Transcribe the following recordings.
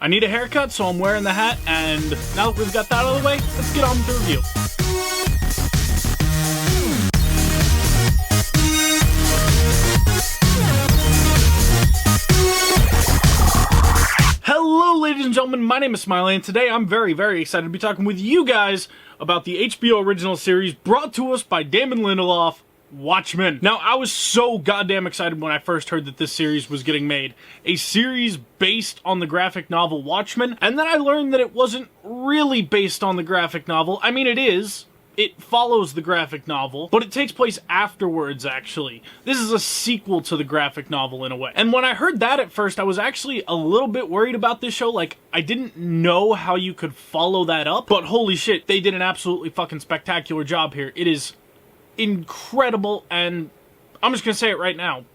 I need a haircut, so I'm wearing the hat, and now that we've got that out of the way, let's get on with the review. Hello, ladies and gentlemen, my name is Smiley, and today I'm very, very excited to be talking with you guys about the HBO original series brought to us by Damon Lindelof, Watchmen. Now, I was so goddamn excited when I first heard that this series was getting made. A series based on the graphic novel Watchmen, and then I learned that it wasn't really based on the graphic novel. I mean, it is. It follows the graphic novel, but it takes place afterwards, actually. This is a sequel to the graphic novel in a way. And when I heard that at first, I was actually a little bit worried about this show. Like, I didn't know how you could follow that up, but holy shit, they did an absolutely fucking spectacular job here. It is incredible, and I'm just gonna say it right now.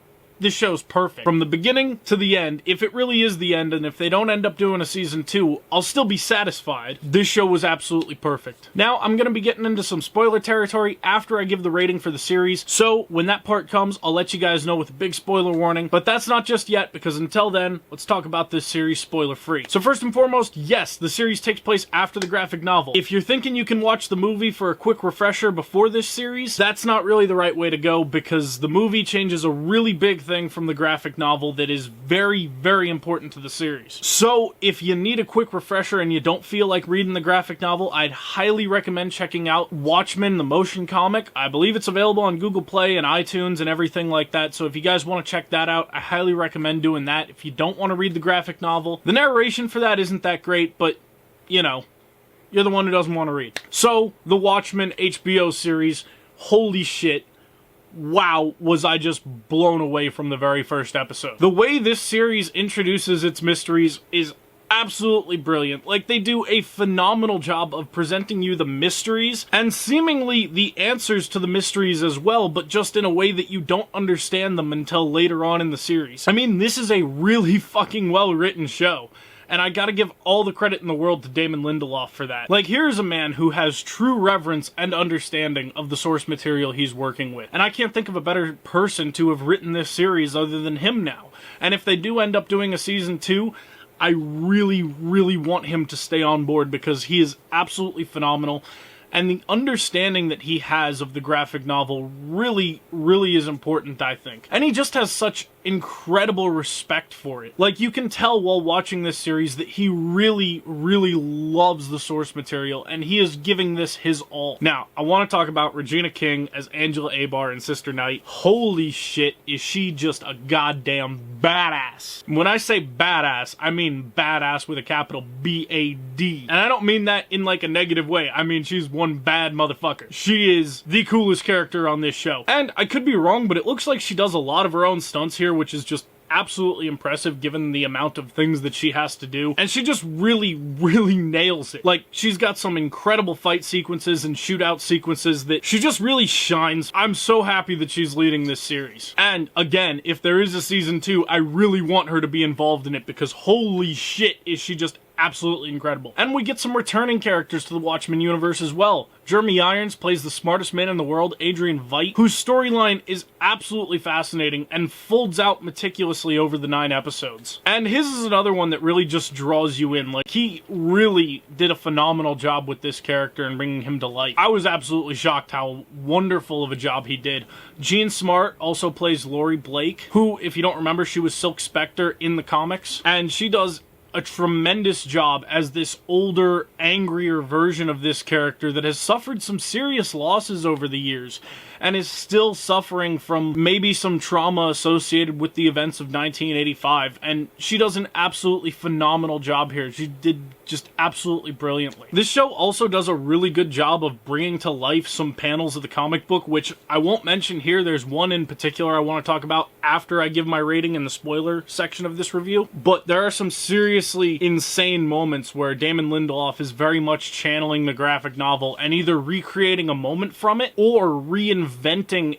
This show's perfect. From the beginning to the end, if it really is the end, and if they don't end up doing a season 2, I'll still be satisfied. This show was absolutely perfect. Now, I'm gonna be getting into some spoiler territory after I give the rating for the series, so when that part comes, I'll let you guys know with a big spoiler warning, but that's not just yet, because until then, let's talk about this series spoiler-free. So first and foremost, yes, the series takes place after the graphic novel. If you're thinking you can watch the movie for a quick refresher before this series, that's not really the right way to go, because the movie changes a really big thing from the graphic novel that is very, very important to the series. So, if you need a quick refresher and you don't feel like reading the graphic novel, I'd highly recommend checking out Watchmen, the motion comic. I believe it's available on Google Play and iTunes and everything like that, so if you guys want to check that out, I highly recommend doing that. If you don't want to read the graphic novel, the narration for that isn't that great, but, you know, you're the one who doesn't want to read. So, the Watchmen HBO series, holy shit. Wow, was I just blown away from the very first episode. The way this series introduces its mysteries is absolutely brilliant. Like, they do a phenomenal job of presenting you the mysteries, and seemingly the answers to the mysteries as well, but just in a way that you don't understand them until later on in the series. I mean, this is a really fucking well-written show. And I gotta give all the credit in the world to Damon Lindelof for that. Like, here's a man who has true reverence and understanding of the source material he's working with. And I can't think of a better person to have written this series other than him now. And if they do end up doing a season 2, I really, really want him to stay on board because he is absolutely phenomenal. And the understanding that he has of the graphic novel really, really is important, I think. And he just has such incredible respect for it. Like, you can tell while watching this series that he really, really loves the source material, and he is giving this his all. Now, I want to talk about Regina King as Angela Abar in Sister Night. Holy shit, is she just a goddamn badass. When I say badass, I mean badass with a capital B-A-D. And I don't mean that in like a negative way. I mean, she's one bad motherfucker. She is the coolest character on this show. And I could be wrong, but it looks like she does a lot of her own stunts here, which is just absolutely impressive given the amount of things that she has to do. And she just really, really nails it. Like, she's got some incredible fight sequences and shootout sequences that she just really shines. I'm so happy that she's leading this series. And again, if there is a season 2, I really want her to be involved in it because holy shit, is she just absolutely incredible. And we get some returning characters to the Watchmen universe as well. Jeremy Irons plays the smartest man in the world, Adrian Veidt, whose storyline is absolutely fascinating and folds out meticulously over the 9 episodes. And his is another one that really just draws you in. Like, he really did a phenomenal job with this character and bringing him to light. I was absolutely shocked how wonderful of a job he did. Jean Smart also plays Laurie Blake, who, if you don't remember, she was Silk Spectre in the comics, and she does a tremendous job as this older, angrier version of this character that has suffered some serious losses over the years and is still suffering from maybe some trauma associated with the events of 1985, and she does an absolutely phenomenal job here. She did just absolutely brilliantly. This show also does a really good job of bringing to life some panels of the comic book, which I won't mention here. There's one in particular I want to talk about after I give my rating in the spoiler section of this review, but there are some seriously insane moments where Damon Lindelof is very much channeling the graphic novel and either recreating a moment from it or reinventing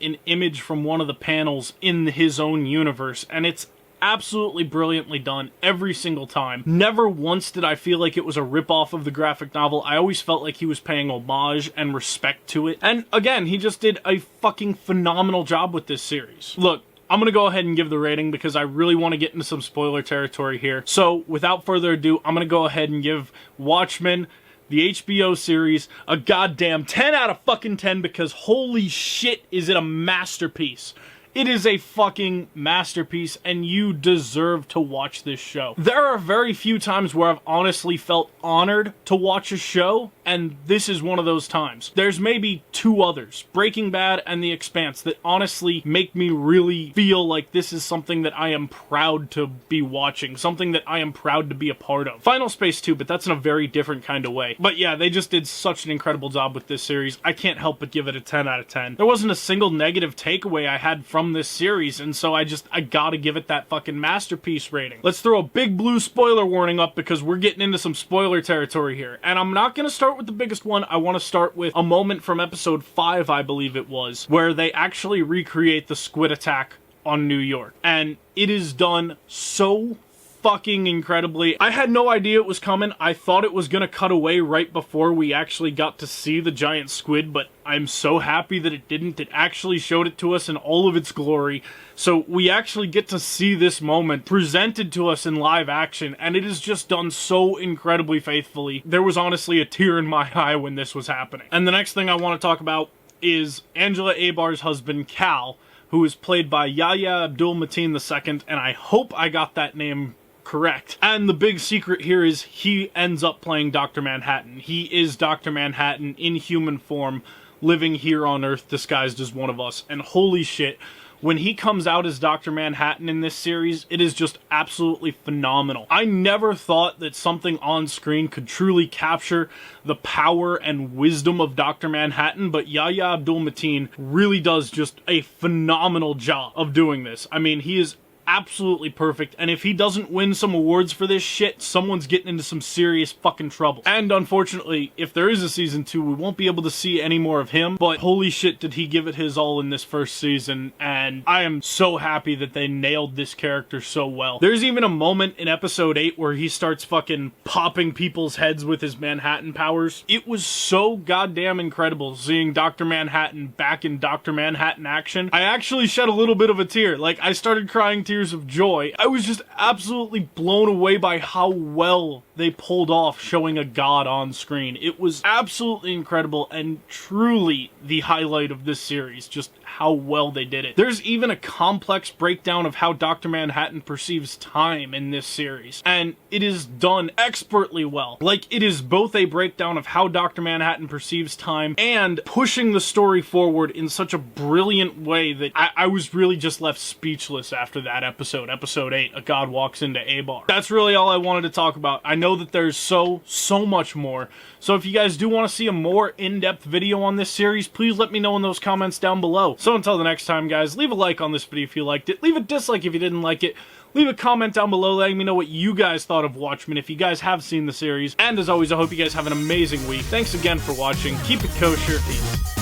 an image from one of the panels in his own universe, and it's absolutely brilliantly done every single time. Never once did I feel like it was a ripoff of the graphic novel. I always felt like he was paying homage and respect to it. And again, he just did a fucking phenomenal job with this series. Look, I'm gonna go ahead and give the rating because I really want to get into some spoiler territory here. So without further ado, I'm gonna go ahead and give Watchmen, the HBO series, a goddamn 10 out of fucking 10 because holy shit is it a masterpiece. It is a fucking masterpiece, and you deserve to watch this show. There are very few times where I've honestly felt honored to watch a show, and this is one of those times. There's maybe two others, Breaking Bad and The Expanse, that honestly make me really feel like this is something that I am proud to be watching, something that I am proud to be a part of. Final Space too, but that's in a very different kind of way. But yeah, they just did such an incredible job with this series. I can't help but give it a 10 out of 10. There wasn't a single negative takeaway I had from this series, and so I gotta give it that fucking masterpiece rating. Let's throw a big blue spoiler warning up because we're getting into some spoiler territory here. And I'm not gonna start with the biggest one. I want to start with a moment from episode 5, I believe it was, where they actually recreate the squid attack on New York. And it is done so fucking incredibly. I had no idea it was coming. I thought it was gonna cut away right before we actually got to see the giant squid, but I'm so happy that it didn't. It actually showed it to us in all of its glory. So we actually get to see this moment presented to us in live action, and it is just done so incredibly faithfully. There was honestly a tear in my eye when this was happening. And the next thing I want to talk about is Angela Abar's husband, Cal, who is played by Yahya Abdul-Mateen II, and I hope I got that name correct. And the big secret here is he ends up playing Dr. Manhattan. He is Dr. Manhattan in human form, living here on Earth disguised as one of us. And holy shit, when he comes out as Dr. Manhattan in this series, it is just absolutely phenomenal. I never thought that something on screen could truly capture the power and wisdom of Dr. Manhattan, but Yahya Abdul-Mateen really does just a phenomenal job of doing this. I mean, he is absolutely perfect, and if he doesn't win some awards for this shit, someone's getting into some serious fucking trouble. And unfortunately, if there is a season 2, we won't be able to see any more of him, but holy shit did he give it his all in this first season, and I am so happy that they nailed this character so well. There's even a moment in episode 8 where he starts fucking popping people's heads with his Manhattan powers. It was so goddamn incredible seeing Dr. Manhattan back in Dr. Manhattan action. I actually shed a little bit of a tear. Like, I started crying tears of joy. I was just absolutely blown away by how well they pulled off showing a god on screen. It was absolutely incredible and truly the highlight of this series, just how well they did it. There's even a complex breakdown of how Dr. Manhattan perceives time in this series, and it is done expertly well. Like, it is both a breakdown of how Dr. Manhattan perceives time and pushing the story forward in such a brilliant way that I was really just left speechless after that episode 8, A God Walks into Abar. That's really all I wanted to talk about. I know that there's so much more. So if you guys do want to see a more in-depth video on this series, please let me know in those comments down below. So until the next time, guys, leave a like on this video if you liked it. Leave a dislike if you didn't like it. Leave a comment down below letting me know what you guys thought of Watchmen if you guys have seen the series. And as always, I hope you guys have an amazing week. Thanks again for watching. Keep it kosher. Peace.